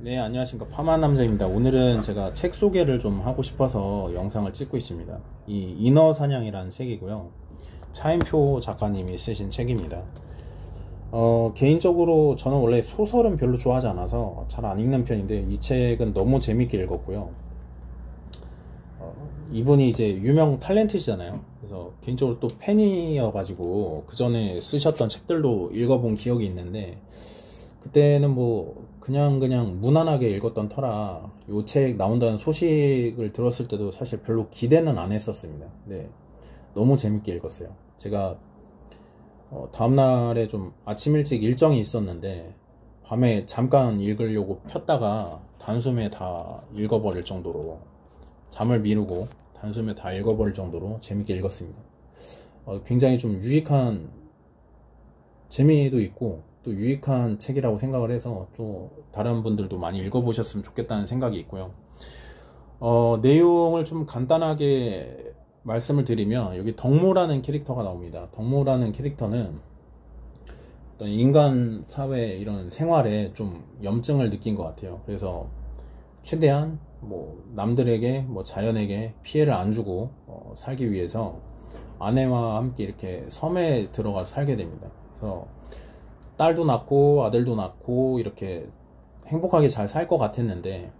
네, 안녕하십니까. 파마한 남자입니다. 오늘은 제가 책 소개를 좀 하고 싶어서 영상을 찍고 있습니다. 이 인어 사냥이라는 책이고요. 차인표 작가님이 쓰신 책입니다. 개인적으로 저는 원래 소설은 별로 좋아하지 않아서 잘 안 읽는 편인데 이 책은 너무 재밌게 읽었고요. 이분이 이제 유명 탤런트시잖아요. 그래서 개인적으로 또 팬이어가지고 그 전에 쓰셨던 책들도 읽어본 기억이 있는데 그때는 뭐 그냥 무난하게 읽었던 터라 요 책 나온다는 소식을 들었을 때도 사실 별로 기대는 안 했었습니다. 네, 너무 재밌게 읽었어요. 제가 다음날에 좀 아침 일찍 일정이 있었는데 밤에 잠깐 읽으려고 폈다가 단숨에 다 읽어버릴 정도로, 잠을 미루고 단숨에 다 읽어버릴 정도로 재밌게 읽었습니다. 굉장히 좀 유익한, 재미도 있고 또 유익한 책이라고 생각을 해서 또 다른 분들도 많이 읽어보셨으면 좋겠다는 생각이 있고요. 내용을 좀 간단하게 말씀을 드리면 여기 덕모라는 캐릭터가 나옵니다. 덕모라는 캐릭터는 어떤 인간 사회 이런 생활에 좀 염증을 느낀 것 같아요. 그래서 최대한 뭐 남들에게 뭐 자연에게 피해를 안 주고 살기 위해서 아내와 함께 이렇게 섬에 들어가서 살게 됩니다. 그래서 딸도 낳고 아들도 낳고 이렇게 행복하게 잘 살 것 같았는데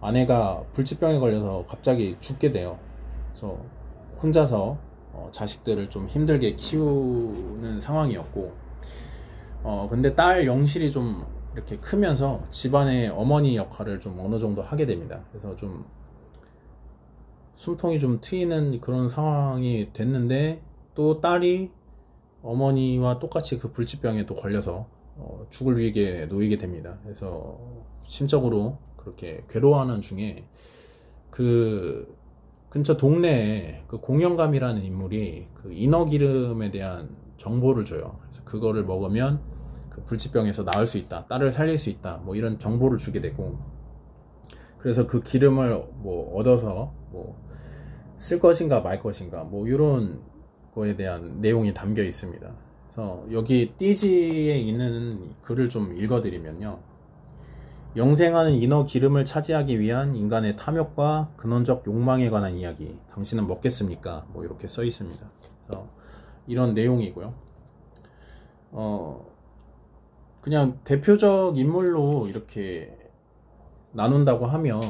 아내가 불치병에 걸려서 갑자기 죽게 돼요. 그래서 혼자서 자식들을 좀 힘들게 키우는 상황이었고, 근데 딸 영실이 좀 이렇게 크면서 집안의 어머니 역할을 좀 어느 정도 하게 됩니다. 그래서 좀 숨통이 좀 트이는 그런 상황이 됐는데 또 딸이 어머니와 똑같이 그 불치병에 또 걸려서 죽을 위기에 놓이게 됩니다. 그래서 심적으로 그렇게 괴로워하는 중에 그 근처 동네에 그 공영감이라는 인물이 그 인어기름에 대한 정보를 줘요. 그래서 그거를 먹으면 그 불치병에서 나을 수 있다, 딸을 살릴 수 있다, 뭐 이런 정보를 주게 되고, 그래서 그 기름을 뭐 얻어서 뭐 쓸 것인가 말 것인가 뭐 이런 거에 대한 내용이 담겨 있습니다. 그래서 여기 띠지에 있는 글을 좀 읽어드리면요, 영생하는 인어 기름을 차지하기 위한 인간의 탐욕과 근원적 욕망에 관한 이야기, 당신은 먹겠습니까? 뭐 이렇게 써 있습니다. 그래서 이런 내용이고요. 그냥 대표적 인물로 이렇게 나눈다고 하면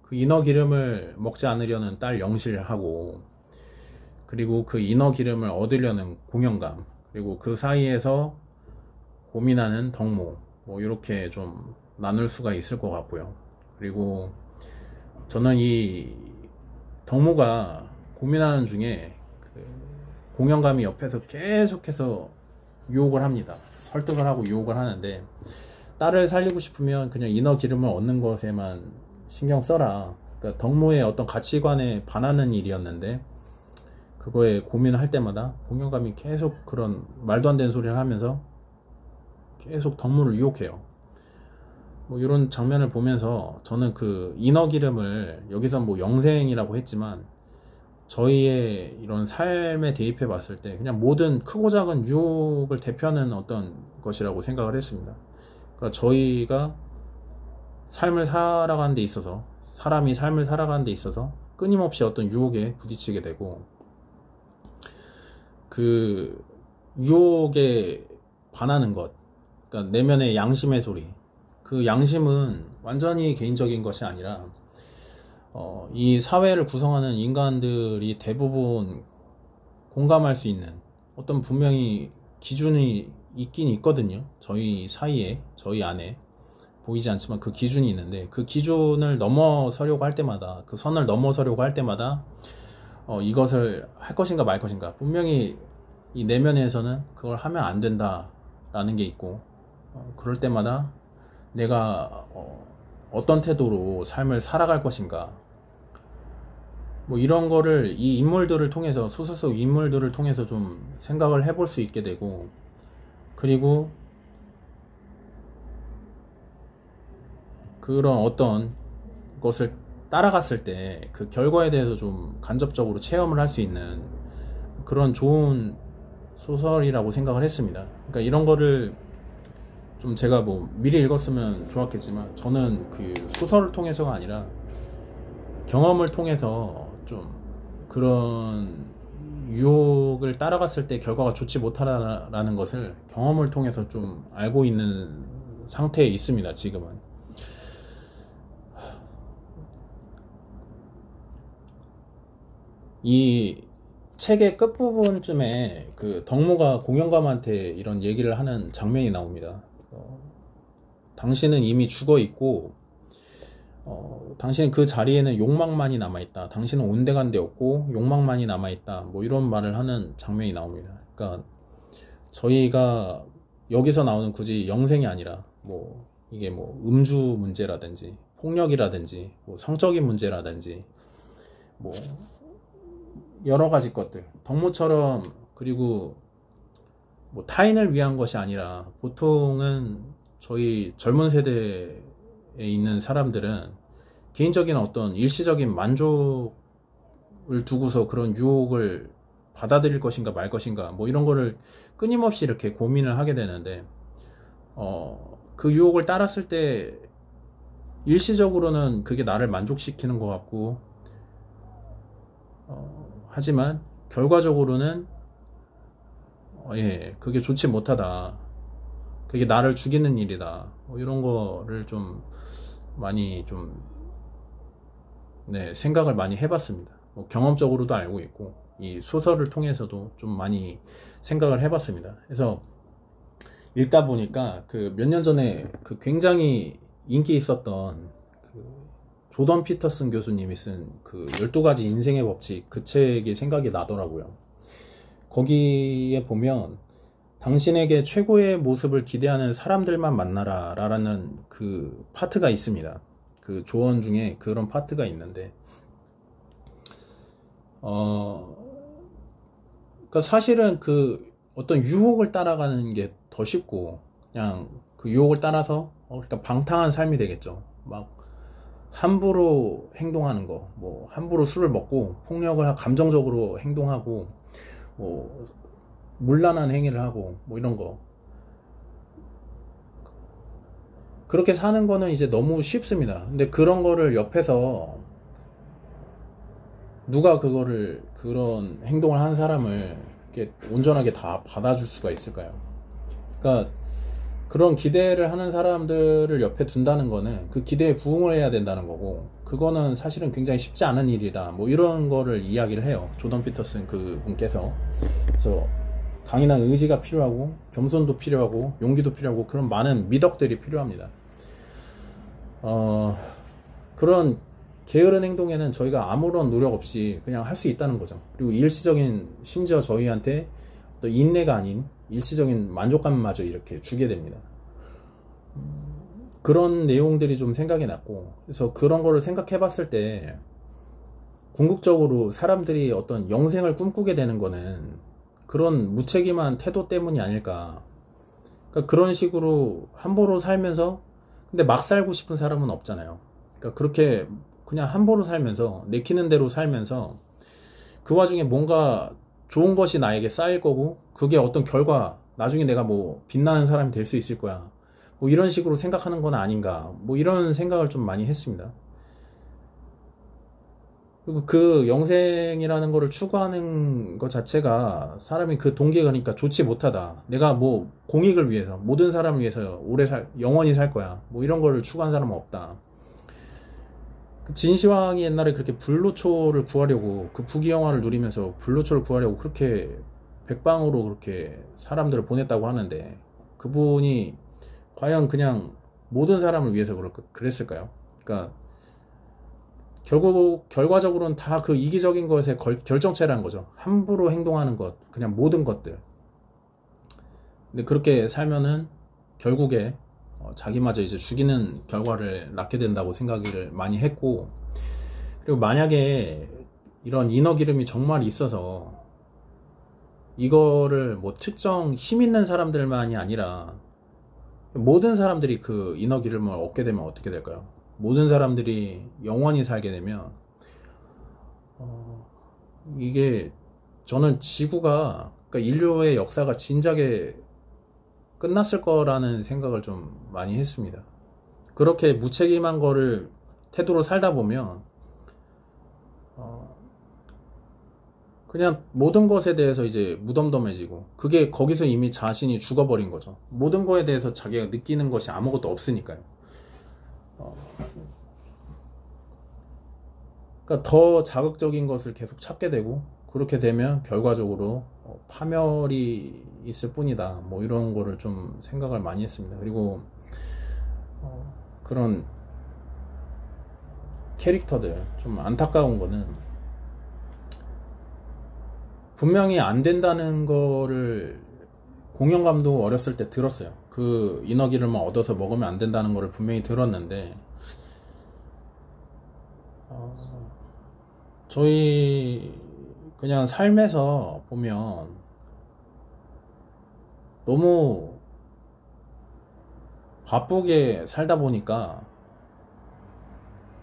그 인어 기름을 먹지 않으려는 딸 영실하고, 그리고 그 인어 기름을 얻으려는 공영감, 그리고 그 사이에서 고민하는 덕모, 뭐 이렇게 좀 나눌 수가 있을 것 같고요. 그리고 저는 이 덕모가 고민하는 중에 그 공영감이 옆에서 계속해서 유혹을 합니다. 설득을 하고 유혹을 하는데, 딸을 살리고 싶으면 그냥 인어 기름을 얻는 것에만 신경 써라. 그러니까 덕모의 어떤 가치관에 반하는 일이었는데 그거에 고민을 할 때마다 공영감이 계속 그런 말도 안 되는 소리를 하면서 계속 덕모를 유혹해요. 뭐 이런 장면을 보면서 저는 그 인어 기름을 여기서 뭐 영생이라고 했지만 저희의 이런 삶에 대입해 봤을 때 그냥 모든 크고 작은 유혹을 대표하는 어떤 것이라고 생각을 했습니다. 그러니까 저희가 삶을 살아가는 데 있어서, 사람이 삶을 살아가는 데 있어서 끊임없이 어떤 유혹에 부딪히게 되고, 그 유혹에 반하는 것, 그러니까 내면의 양심의 소리, 그 양심은 완전히 개인적인 것이 아니라 이 사회를 구성하는 인간들이 대부분 공감할 수 있는 어떤 분명히 기준이 있긴 있거든요. 저희 사이에, 저희 안에 보이지 않지만 그 기준이 있는데, 그 기준을 넘어서려고 할 때마다, 그 선을 넘어서려고 할 때마다 이것을 할 것인가 말 것인가, 분명히 이 내면에서는 그걸 하면 안 된다 라는 게 있고, 그럴 때마다 내가 어떤 태도로 삶을 살아갈 것인가, 뭐 이런 거를 이 인물들을 통해서, 소설 속 인물들을 통해서 좀 생각을 해볼 수 있게 되고, 그리고 그런 어떤 것을 따라갔을 때 그 결과에 대해서 좀 간접적으로 체험을 할 수 있는 그런 좋은 소설이라고 생각을 했습니다. 그러니까 이런 거를 좀 제가 뭐 미리 읽었으면 좋았겠지만 저는 그 소설을 통해서가 아니라 경험을 통해서 좀 그런 유혹을 따라갔을 때 결과가 좋지 못하다라는 것을 경험을 통해서 좀 알고 있는 상태에 있습니다. 지금은. 이 책의 끝부분쯤에 그 덕무가 공영감한테 이런 얘기를 하는 장면이 나옵니다. 당신은 이미 죽어 있고 당신은 그 자리에는 욕망만이 남아있다. 당신은 온데간데 없고 욕망만이 남아있다. 뭐 이런 말을 하는 장면이 나옵니다. 그러니까 저희가 여기서 나오는 굳이 영생이 아니라 뭐 이게 뭐 음주 문제라든지 폭력이라든지 뭐 성적인 문제라든지 뭐 여러 가지 것들 덕무처럼 그리고 뭐 타인을 위한 것이 아니라 보통은 저희 젊은 세대에 있는 사람들은 개인적인 어떤 일시적인 만족을 두고서 그런 유혹을 받아들일 것인가 말 것인가 뭐 이런 거를 끊임없이 이렇게 고민을 하게 되는데 그 유혹을 따랐을 때 일시적으로는 그게 나를 만족시키는 것 같고 하지만 결과적으로는 그게 좋지 못하다. 그게 나를 죽이는 일이다. 뭐 이런 거를 좀 많이 좀 생각을 많이 해봤습니다. 뭐 경험적으로도 알고 있고 이 소설을 통해서도 좀 많이 생각을 해봤습니다. 그래서 읽다 보니까 그 몇 년 전에 그 굉장히 인기 있었던 그 조던 피터슨 교수님이 쓴 그 12가지 인생의 법칙 그 책이 생각이 나더라고요. 거기에 보면 당신에게 최고의 모습을 기대하는 사람들만 만나라 라는 그 파트가 있습니다. 그 조언 중에 그런 파트가 있는데 그러니까 사실은 그 어떤 유혹을 따라가는 게 더 쉽고 그냥 그 유혹을 따라서 그러니까 방탕한 삶이 되겠죠. 막 함부로 행동하는 거, 뭐 함부로 술을 먹고 폭력을 감정적으로 행동하고 뭐 문란한 행위를 하고 뭐 이런 거 그렇게 사는 거는 이제 너무 쉽습니다. 근데 그런 거를 옆에서 누가 그런 행동을 하는 사람을 이렇게 온전하게 다 받아줄 수가 있을까요? 그러니까 그런 기대를 하는 사람들을 옆에 둔다는 거는 그 기대에 부응을 해야 된다는 거고 그거는 사실은 굉장히 쉽지 않은 일이다. 뭐 이런 거를 이야기를 해요. 조던 피터슨 그 분께서. 그래서 강인한 의지가 필요하고 겸손도 필요하고 용기도 필요하고 그런 많은 미덕들이 필요합니다. 그런 게으른 행동에는 저희가 아무런 노력 없이 그냥 할 수 있다는 거죠. 그리고 일시적인 심지어 저희한테 또 인내가 아닌 일시적인 만족감마저 이렇게 주게 됩니다. 그런 내용들이 좀 생각이 났고 그래서 그런 거를 생각해 봤을 때 궁극적으로 사람들이 어떤 영생을 꿈꾸게 되는 거는 그런 무책임한 태도 때문이 아닐까. 그러니까 그런 식으로 함부로 살면서 근데 막 살고 싶은 사람은 없잖아요. 그러니까 그렇게 그냥 함부로 살면서 내키는 대로 살면서 그 와중에 뭔가 좋은 것이 나에게 쌓일 거고 그게 어떤 결과 나중에 내가 뭐 빛나는 사람이 될 수 있을 거야 뭐 이런 식으로 생각하는 건 아닌가 뭐 이런 생각을 좀 많이 했습니다. 그리고 그 영생이라는 거를 추구하는 것 자체가 사람이 그 동기가 그러니까 좋지 못하다. 내가 뭐 공익을 위해서 모든 사람을 위해서 영원히 살 거야 뭐 이런 거를 추구하는 사람은 없다. 진시황이 옛날에 그렇게 불로초를 구하려고 그 부귀영화를 누리면서 불로초를 구하려고 그렇게 백방으로 그렇게 사람들을 보냈다고 하는데 그분이 과연 그냥 모든 사람을 위해서 그랬을까요? 그러니까 결국 결과적으로는 다 그 이기적인 것의 결정체라는 거죠. 함부로 행동하는 것 그냥 모든 것들. 근데 그렇게 살면은 결국에 자기마저 이제 죽이는 결과를 낳게 된다고 생각을 많이 했고 그리고 만약에 이런 인어 기름이 정말 있어서 이거를 뭐 특정 힘 있는 사람들만이 아니라 모든 사람들이 그 인어 기름을 얻게 되면 어떻게 될까요? 모든 사람들이 영원히 살게 되면 이게 저는 지구가 그러니까 인류의 역사가 진작에 끝났을 거라는 생각을 좀 많이 했습니다. 그렇게 무책임한 거를 태도로 살다 보면 그냥 모든 것에 대해서 이제 무덤덤해지고, 그게 거기서 이미 자신이 죽어버린 거죠. 모든 거에 대해서 자기가 느끼는 것이 아무것도 없으니까요. 그러니까 더 자극적인 것을 계속 찾게 되고, 그렇게 되면 결과적으로 파멸이 있을 뿐이다, 뭐 이런 거를 좀 생각을 많이 했습니다. 그리고 그런 캐릭터들 좀 안타까운 거는, 분명히 안 된다는 거를 공연감도 어렸을 때 들었어요. 그 인어기름만 얻어서 먹으면 안 된다는 거를 분명히 들었는데, 저희 그냥 삶에서 보면 너무 바쁘게 살다 보니까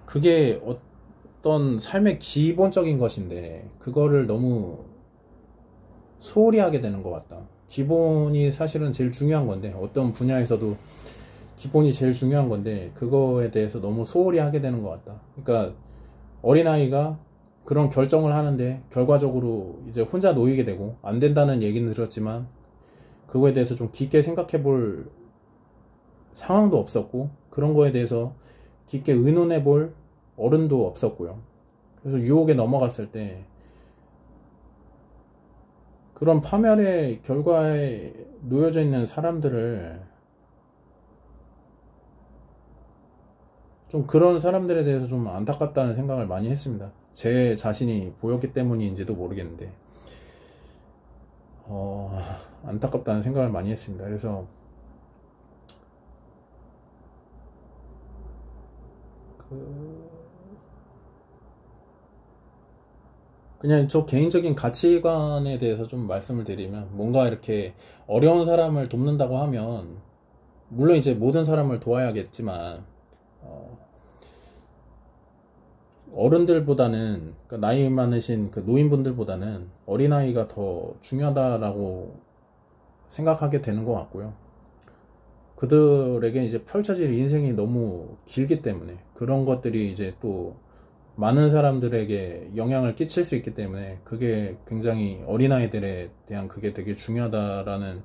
그게 어떤 삶의 기본적인 것인데, 그거를 너무 소홀히 하게 되는 것 같다. 기본이 사실은 제일 중요한 건데, 어떤 분야에서도 기본이 제일 중요한 건데, 그거에 대해서 너무 소홀히 하게 되는 것 같다. 그러니까 어린아이가 그런 결정을 하는데 결과적으로 이제 혼자 놓이게 되고, 안 된다는 얘기는 들었지만 그거에 대해서 좀 깊게 생각해 볼 상황도 없었고, 그런 거에 대해서 깊게 의논해 볼 어른도 없었고요. 그래서 유혹에 넘어갔을 때 그런 파멸의 결과에 놓여져 있는 사람들을, 좀 그런 사람들에 대해서 좀 안타깝다는 생각을 많이 했습니다. 제 자신이 보였기 때문인지도 모르겠는데 안타깝다는 생각을 많이 했습니다. 그래서 그냥 저 개인적인 가치관에 대해서 좀 말씀을 드리면, 뭔가 이렇게 어려운 사람을 돕는다고 하면 물론 이제 모든 사람을 도와야겠지만, 어른들보다는, 그러니까 나이 많으신 그 노인분들보다는 어린아이가 더 중요하다라고 생각하게 되는 것 같고요. 그들에게 이제 펼쳐질 인생이 너무 길기 때문에, 그런 것들이 이제 또 많은 사람들에게 영향을 끼칠 수 있기 때문에, 그게 굉장히 어린아이들에 대한 그게 되게 중요하다라는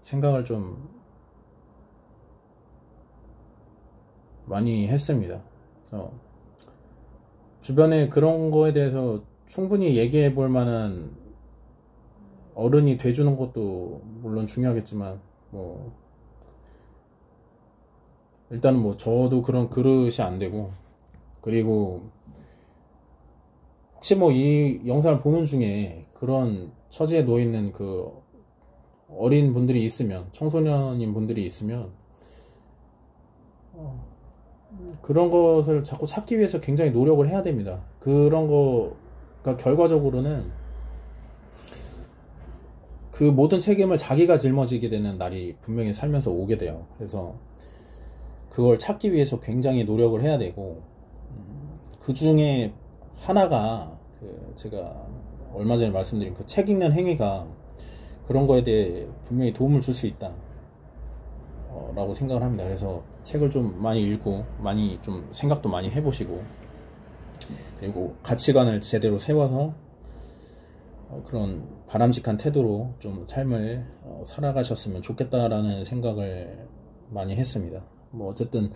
생각을 좀 많이 했습니다. 그래서 주변에 그런 거에 대해서 충분히 얘기해 볼 만한 어른이 돼주는 것도 물론 중요하겠지만, 뭐 일단은 뭐 저도 그런 그릇이 안 되고, 그리고 혹시 뭐 이 영상을 보는 중에 그런 처지에 놓여 있는 그 어린 분들이 있으면, 청소년인 분들이 있으면, 그런 것을 자꾸 찾기 위해서 굉장히 노력을 해야 됩니다. 그런 거가 결과적으로는 그 모든 책임을 자기가 짊어지게 되는 날이 분명히 살면서 오게 돼요. 그래서 그걸 찾기 위해서 굉장히 노력을 해야 되고, 그 중에 하나가 제가 얼마 전에 말씀드린 그 책 읽는 행위가 그런 거에 대해 분명히 도움을 줄 수 있다 라고 생각을 합니다. 그래서 책을 좀 많이 읽고, 많이 좀 생각도 많이 해보시고, 그리고 가치관을 제대로 세워서 그런 바람직한 태도로 좀 삶을 살아가셨으면 좋겠다라는 생각을 많이 했습니다. 뭐 어쨌든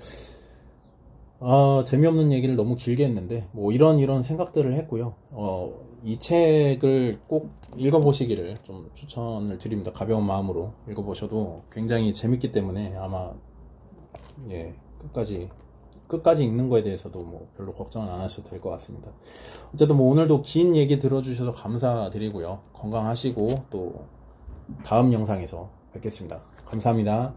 재미없는 얘기를 너무 길게 했는데, 뭐 이런 생각들을 했고요. 이 책을 꼭 읽어보시기를 좀 추천을 드립니다. 가벼운 마음으로 읽어보셔도 굉장히 재밌기 때문에 아마 끝까지 읽는 거에 대해서도 뭐 별로 걱정은 안 하셔도 될 것 같습니다. 어쨌든 뭐 오늘도 긴 얘기 들어주셔서 감사드리고요. 건강하시고 또 다음 영상에서 뵙겠습니다. 감사합니다.